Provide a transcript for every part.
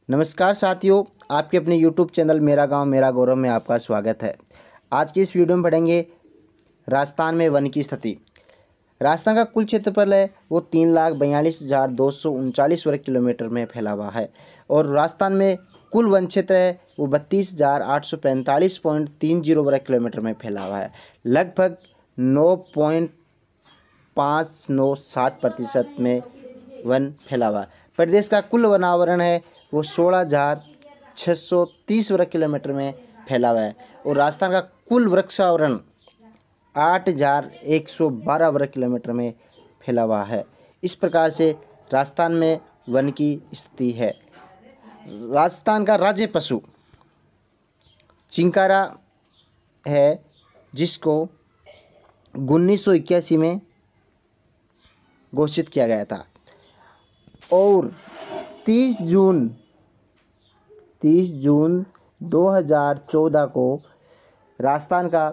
नमस्कार साथियों, आपके अपने YouTube चैनल मेरा गांव मेरा गौरव में आपका स्वागत है। आज की इस वीडियो में पढ़ेंगे राजस्थान में वन की स्थिति। राजस्थान का कुल क्षेत्रफल है वो 3,42,239 वर्ग किलोमीटर में फैला हुआ है और राजस्थान में कुल वन क्षेत्र है वो 32,845.30 वर्ग किलोमीटर में फैला हुआ है। लगभग 9.597% में वन फैला हुआ है। प्रदेश का कुल वनावरण है वो 16,630 वर्ग किलोमीटर में फैला हुआ है और राजस्थान का कुल वृक्षावरण 8,112 वर्ग किलोमीटर में फैला हुआ है। इस प्रकार से राजस्थान में वन की स्थिति है। राजस्थान का राज्य पशु चिंकारा है, जिसको 1981 में घोषित किया गया था और 30 जून 2014 को राजस्थान का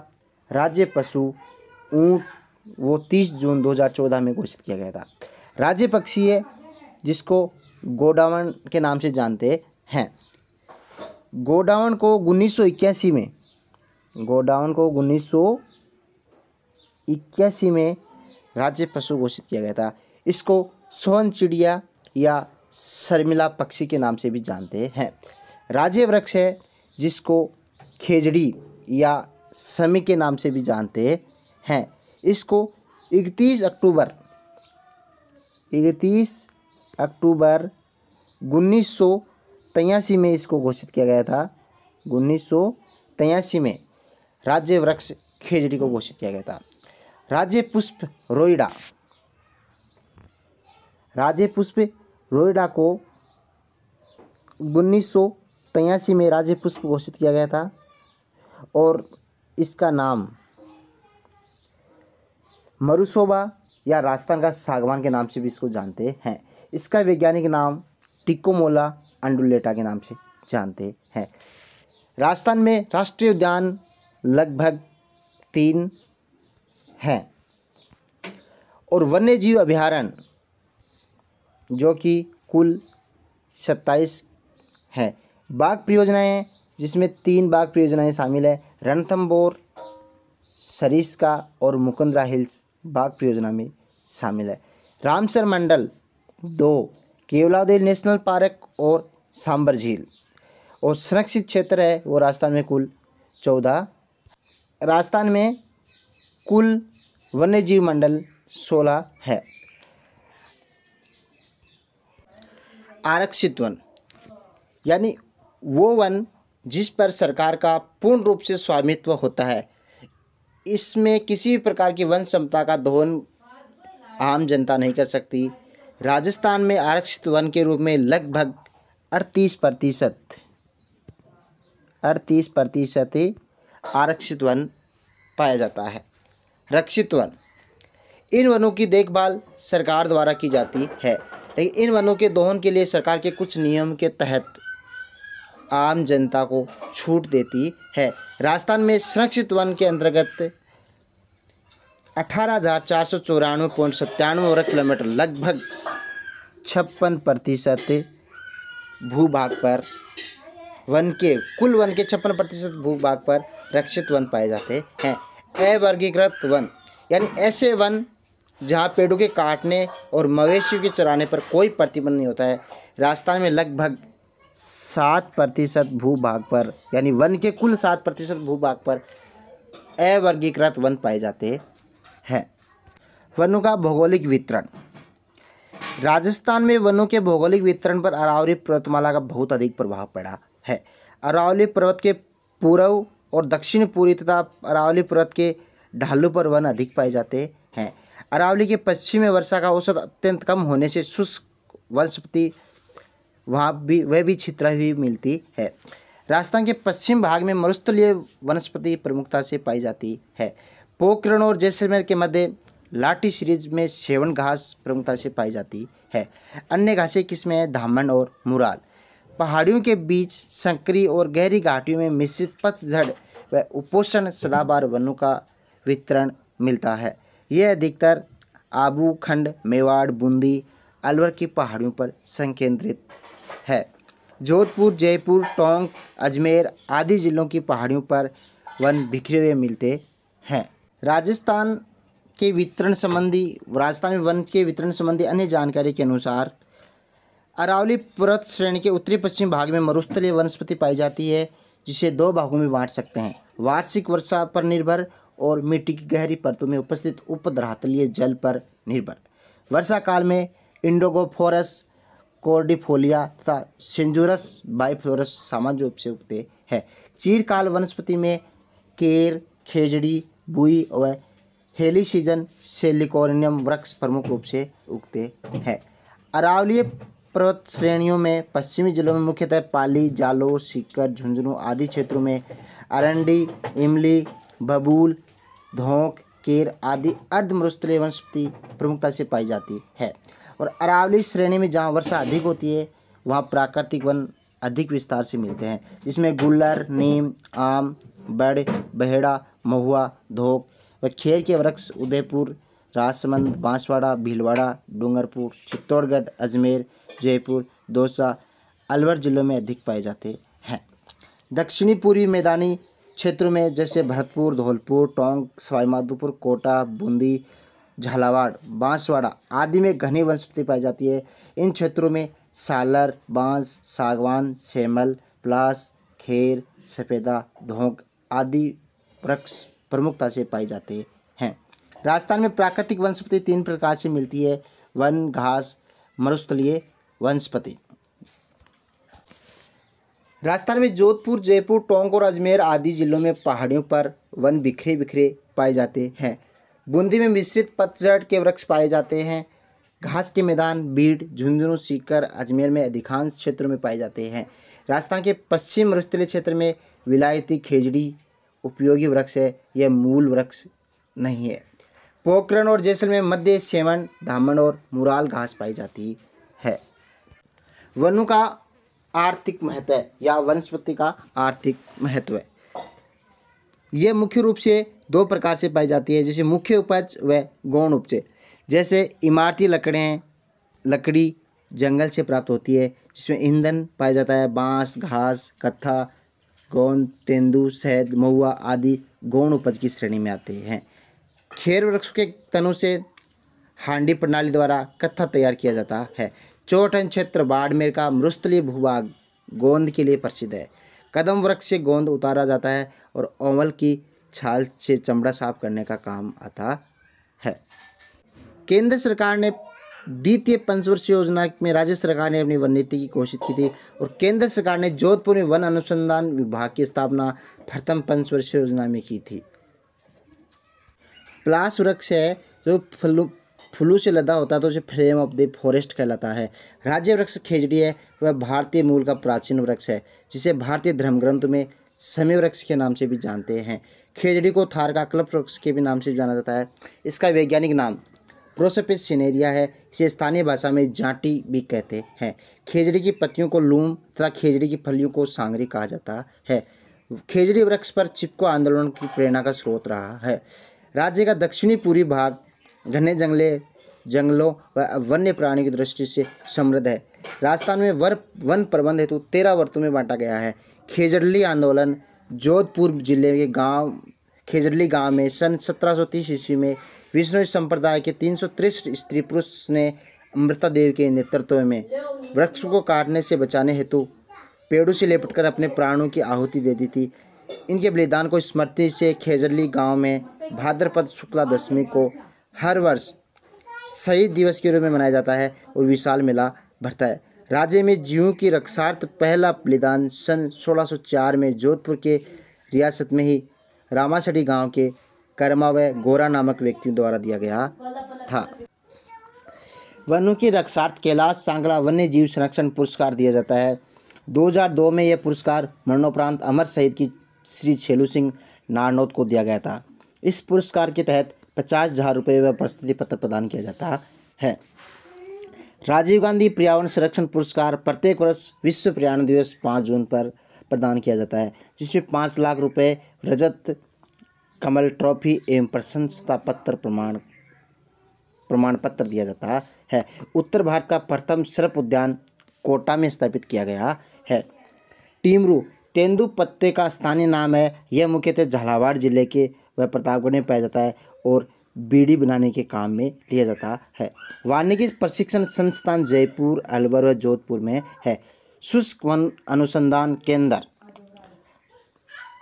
राज्य पशु ऊँट वो 30 जून 2014 में घोषित किया गया था। राज्य पक्षी है जिसको गोडावण के नाम से जानते हैं। गोडावण को 1981 में राज्य पशु घोषित किया गया था। इसको सोन चिड़िया या शर्मिला पक्षी के नाम से भी जानते हैं। राज्य वृक्ष है जिसको खेजड़ी या समी के नाम से भी जानते हैं। इसको 31 अक्टूबर 1983 में इसको घोषित किया गया था। 1983 में राज्य वृक्ष खेजड़ी को घोषित किया गया था। राज्य पुष्प रोइडा को 1983 में राज्य पुष्प घोषित किया गया था और इसका नाम मरुसोबा या राजस्थान का सागवान के नाम से भी इसको जानते हैं। इसका वैज्ञानिक नाम टिकोमोला अंडुलेटा के नाम से जानते हैं। राजस्थान में राष्ट्रीय उद्यान लगभग 3 हैं और वन्यजीव अभयारण्य जो कि कुल 27 हैं। बाघ परियोजनाएं हैं जिसमें 3 बाघ परियोजनाएं शामिल है। रणथंबोर, सरिस्का और मुकुंदरा हिल्स बाघ परियोजना में शामिल है। रामसर मंडल 2, केवलादेव नेशनल पार्क और सांबर झील और संरक्षित क्षेत्र है वो राजस्थान में कुल 14। राजस्थान में कुल वन्यजीव मंडल 16 है। आरक्षित वन यानी वो वन जिस पर सरकार का पूर्ण रूप से स्वामित्व होता है। इसमें किसी भी प्रकार की वन संपदा का दोहन आम जनता नहीं कर सकती। राजस्थान में आरक्षित वन के रूप में लगभग 38% आरक्षित वन पाया जाता है। रक्षित वन, इन वनों की देखभाल सरकार द्वारा की जाती है, लेकिन इन वनों के दोहन के लिए सरकार के कुछ नियम के तहत आम जनता को छूट देती है। राजस्थान में संरक्षित वन के अंतर्गत 18,494.97 वर्ग किलोमीटर लगभग 56% भूभाग पर कुल वन के 56% भूभाग पर रक्षित वन पाए जाते हैं। अवर्गीकृत वन यानी ऐसे वन जहाँ पेड़ों के काटने और मवेशियों के चराने पर कोई प्रतिबंध नहीं होता है। राजस्थान में लगभग 7% भूभाग पर यानी वन के कुल 7% भूभाग पर अवर्गीकृत वन पाए जाते हैं। वनों का भौगोलिक वितरण। राजस्थान में वनों के भौगोलिक वितरण पर अरावली पर्वतमाला का बहुत अधिक प्रभाव पड़ा है। अरावली पर्वत के पूर्व और दक्षिण पूर्वी तथा अरावली पर्वत के ढालों पर वन अधिक पाए जाते हैं। अरावली के पश्चिम में वर्षा का औसत अत्यंत कम होने से शुष्क वनस्पति वह भी छितराई हुई मिलती है। राजस्थान के पश्चिम भाग में मरुस्थलीय वनस्पति प्रमुखता से पाई जाती है। पोखरण और जैसलमेर के मध्य लाठी सीरीज में सेवन घास प्रमुखता से पाई जाती है। अन्य घासें किस्में हैं धामन और मुराल। पहाड़ियों के बीच संकरी और गहरी घाटियों में मिश्रित पतझड़ व उपोष्ण सदाबहार वनों का वितरण मिलता है। यह अधिकतर आबू खंड, मेवाड़, बूंदी, अलवर की पहाड़ियों पर संकेंद्रित है। जोधपुर, जयपुर, टोंक, अजमेर आदि जिलों की पहाड़ियों पर वन बिखरे हुए मिलते हैं। राजस्थान में वन के वितरण संबंधी अन्य जानकारी के अनुसार अरावली पर्वत श्रेणी के उत्तरी पश्चिम भाग में मरुस्थलीय वनस्पति पाई जाती है, जिसे दो भागों में बांट सकते हैं: वार्षिक वर्षा पर निर्भर और मिट्टी की गहरी परतों में उपस्थित उपधरातलीय जल पर निर्भर। वर्षा काल में इंडिगोफोरस कॉर्डिफोलिया तथा सेंजुरस बाइफ्लोरस सामान्य रूप से उगते हैं। चीरकाल वनस्पति में केर, खेजड़ी, बुई व हेलिसीजन सेलिकोनियम वृक्ष प्रमुख रूप से उगते हैं। अरावलीय पर्वत श्रेणियों में पश्चिमी जिलों में मुख्यतः पाली, जालोर, सीकर, झुंझुनू आदि क्षेत्रों में अरंडी, इमली, बबूल, धौंक, केर आदि अर्धमरुस्थलीय वनस्पति प्रमुखता से पाई जाती है। और अरावली श्रेणी में जहाँ वर्षा अधिक होती है वहाँ प्राकृतिक वन अधिक विस्तार से मिलते हैं, जिसमें गुल्लर, नीम, आम, बड़, बहेड़ा, महुआ, धोक व खेर के वृक्ष उदयपुर, राजसमंद, बांसवाड़ा, भीलवाड़ा, डूंगरपुर, चित्तौड़गढ़, अजमेर, जयपुर, दौसा, अलवर जिलों में अधिक पाए जाते हैं। दक्षिणी पूर्वी मैदानी क्षेत्रों में जैसे भरतपुर, धौलपुर, टोंक, सवाईमाधोपुर, कोटा, बूंदी, झालावाड़, बांसवाड़ा आदि में घनी वनस्पति पाई जाती है। इन क्षेत्रों में सालर, बांस, सागवान, सेमल, पलास, खेर, सफेदा, धौंक आदि वृक्ष प्रमुखता से पाए जाते हैं। राजस्थान में प्राकृतिक वनस्पति 3 प्रकार से मिलती है: वन, घास, मरुस्थलीय वनस्पति। राजस्थान में जोधपुर, जयपुर, टोंक और अजमेर आदि जिलों में पहाड़ियों पर वन बिखरे बिखरे पाए जाते हैं। बूंदी में मिश्रित पतझड़ के वृक्ष पाए जाते हैं। घास के मैदान बीड, झुंझुनू, सीकर, अजमेर में अधिकांश क्षेत्रों में पाए जाते हैं। राजस्थान के पश्चिम मरुस्थलीय क्षेत्र में विलायती खेजड़ी उपयोगी वृक्ष है, यह मूल वृक्ष नहीं है। पोखरण और जैसलमेर मध्य सेमन, धामन और मुराल घास पाई जाती है। वनों का आर्थिक महत्व है या वनस्पति का आर्थिक महत्व है। यह मुख्य रूप से 2 प्रकार से पाई जाती है, जैसे मुख्य उपज व गौण उपज। जैसे इमारती लकड़ी जंगल से प्राप्त होती है, जिसमें ईंधन पाया जाता है। बांस, घास, कत्था, गोंद, तेंदू, शहद, महुआ आदि गौण उपज की श्रेणी में आते हैं। खेर वृक्ष के तनों से हांडी प्रणाली द्वारा कत्था तैयार किया जाता है। चौठन क्षेत्र बाड़मेर का मरुस्थलीय भूभाग गोंद के लिए प्रसिद्ध है। कदम वृक्ष से गोंद उतारा जाता है और ओमल की छाल से चमड़ा साफ करने का काम आता है। केंद्र सरकार ने द्वितीय पंचवर्षीय योजना में राज्य सरकार ने अपनी वन नीति की घोषित की थी और केंद्र सरकार ने जोधपुर में वन अनुसंधान विभाग की स्थापना प्रथम पंचवर्षीय योजना में की थी। प्लास वृक्ष है जो फूलों से लदा होता है, तो उसे फ्रेम ऑफ द फॉरेस्ट कहलाता है। राज्य वृक्ष खेजड़ी है, वह भारतीय मूल का प्राचीन वृक्ष है, जिसे भारतीय धर्म ग्रंथ में समय वृक्ष के नाम से भी जानते हैं। खेजड़ी को थार का कल्प वृक्ष के भी नाम से जाना जाता है। इसका वैज्ञानिक नाम प्रोसोपिस सिनेरिया है। इसे स्थानीय भाषा में जांटी भी कहते हैं। खेजड़ी की पत्तियों को लूम तथा खेजड़ी की फलियों को सांगरी कहा जाता है। खेजड़ी वृक्ष पर चिपको आंदोलन की प्रेरणा का स्रोत रहा है। राज्य का दक्षिणी पूर्वी भाग घने जंगलों व वन्य प्राणी की दृष्टि से समृद्ध है। राजस्थान में वन प्रबंध हेतु 13 वर्तों में बांटा गया है। खेजड़ली आंदोलन जोधपुर जिले के खेजड़ली गांव में सन 1730 ईस्वी में विष्णु संप्रदाय के 330 स्त्री पुरुष ने अमृता देवी के नेतृत्व में वृक्षों को काटने से बचाने हेतु पेड़ों से लिपटकर अपने प्राणों की आहुति दे दी थी। इनके बलिदान को स्मृति से खेजड़ली गांव में भाद्रपद शुक्ला दशमी को हर वर्ष शहीद दिवस के रूप में मनाया जाता है और विशाल मेला भरता है। राज्य में जीवों की रक्षार्थ पहला बलिदान सन 1604 में जोधपुर के रियासत में ही रामासड़ी गांव के कर्मा व गोरा नामक व्यक्तियों द्वारा दिया गया था। वनों की रक्षार्थ कैलाश सांगला वन्य जीव संरक्षण पुरस्कार दिया जाता है। 2002 में यह पुरस्कार मरणोपरांत अमर शहीद की श्री छेलू सिंह नारनौत को दिया गया था। इस पुरस्कार के तहत 50,000 रुपये व प्रशस्ति पत्र प्रदान किया जाता है। राजीव गांधी पर्यावरण संरक्षण पुरस्कार प्रत्येक वर्ष विश्व पर्यावरण दिवस 5 जून पर प्रदान किया जाता है, जिसमें 5 लाख रुपये, रजत कमल ट्रॉफी एवं प्रशंसा पत्र प्रमाण पत्र दिया जाता है। उत्तर भारत का प्रथम सर्प उद्यान कोटा में स्थापित किया गया है। टीमरू तेंदुपत्ते का स्थानीय नाम है। यह मुख्यतः झालावाड़ जिले के व प्रतापगढ़ में पाया जाता है और बीड़ी बनाने के काम में लिया जाता है। वानिकी प्रशिक्षण संस्थान जयपुर, अलवर व जोधपुर में है। शुष्क वन अनुसंधान केंद्र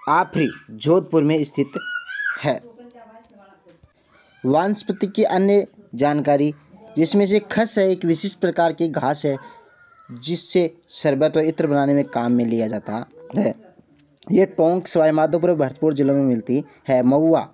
आफरी जोधपुर में स्थित है। वानस्पतिक की अन्य जानकारी, जिसमें से खस है, एक विशिष्ट प्रकार की घास है जिससे शरबत व इत्र बनाने में काम में लिया जाता है। ये टोंक, सवाईमाधोपुर व भरतपुर जिलों में मिलती है। महुआ,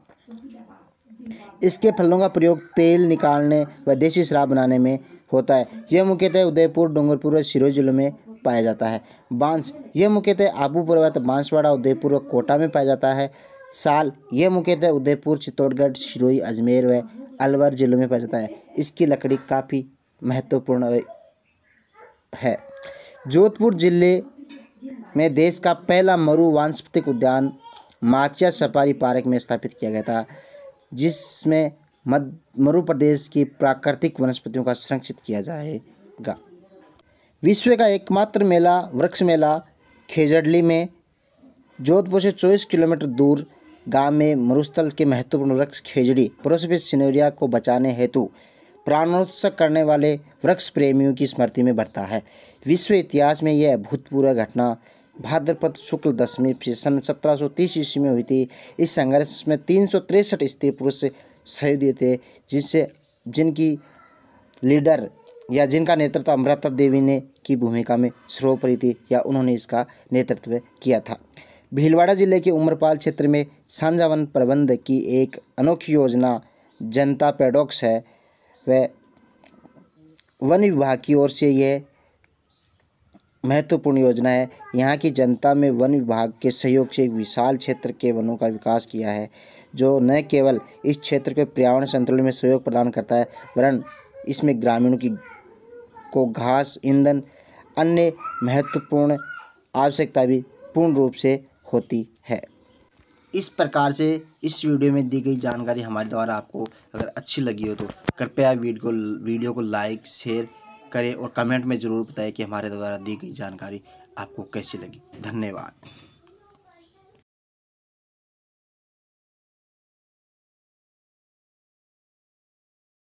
इसके फलों का प्रयोग तेल निकालने व देसी शराब बनाने में होता है। यह मुख्यतः उदयपुर, डूंगरपुर व सिरोही जिलों में पाया जाता है। बांस, यह मुख्यतः आबू पर्वत, बांसवाड़ा, उदयपुर व कोटा में पाया जाता है। साल, यह मुख्यतः उदयपुर, चित्तौड़गढ़, सिरोही, अजमेर व अलवर जिलों में पाया जाता है। इसकी लकड़ी काफ़ी महत्वपूर्ण है। जोधपुर जिले में देश का पहला मरु वानस्पतिक उद्यान माचिया सफारी पार्क में स्थापित किया गया था, जिसमें मरु प्रदेश की प्राकृतिक वनस्पतियों का संरक्षित किया जाएगा। विश्व का एकमात्र मेला, वृक्ष मेला, खेजड़ली में जोधपुर से 24 किलोमीटर दूर गांव में मरुस्थल के महत्वपूर्ण वृक्ष खेजड़ी प्रोसोपिस सिनेरिया को बचाने हेतु प्राणोत्सव करने वाले वृक्ष प्रेमियों की स्मृति में बढ़ता है। विश्व इतिहास में यह अभूतपूर्व घटना भाद्रपद शुक्ल दशमी सन 1730 ईस्वी में हुई थी। इस संघर्ष में 363 स्त्री पुरुष शहीद हुए थे, जिनकी लीडर या जिनका नेतृत्व अमृता देवी ने की भूमिका में सर्वोपरि थी, या उन्होंने इसका नेतृत्व किया था। भीलवाड़ा जिले के उमरपाल क्षेत्र में साझा वन प्रबंध की एक अनोखी योजना जनता पैडॉक्स है। वह वन विभाग की ओर से यह महत्वपूर्ण योजना है। यहाँ की जनता में वन विभाग के सहयोग से एक विशाल क्षेत्र के वनों का विकास किया है, जो न केवल इस क्षेत्र के पर्यावरण संतुलन में सहयोग प्रदान करता है, वरन इसमें ग्रामीणों को घास, ईंधन, अन्य महत्वपूर्ण आवश्यकता भी पूर्ण रूप से होती है। इस प्रकार से इस वीडियो में दी गई जानकारी हमारे द्वारा आपको अगर अच्छी लगी हो तो कृपया वीडियो को लाइक, शेयर करें और कमेंट में ज़रूर बताएं कि हमारे द्वारा दी गई जानकारी आपको कैसी लगी। धन्यवाद।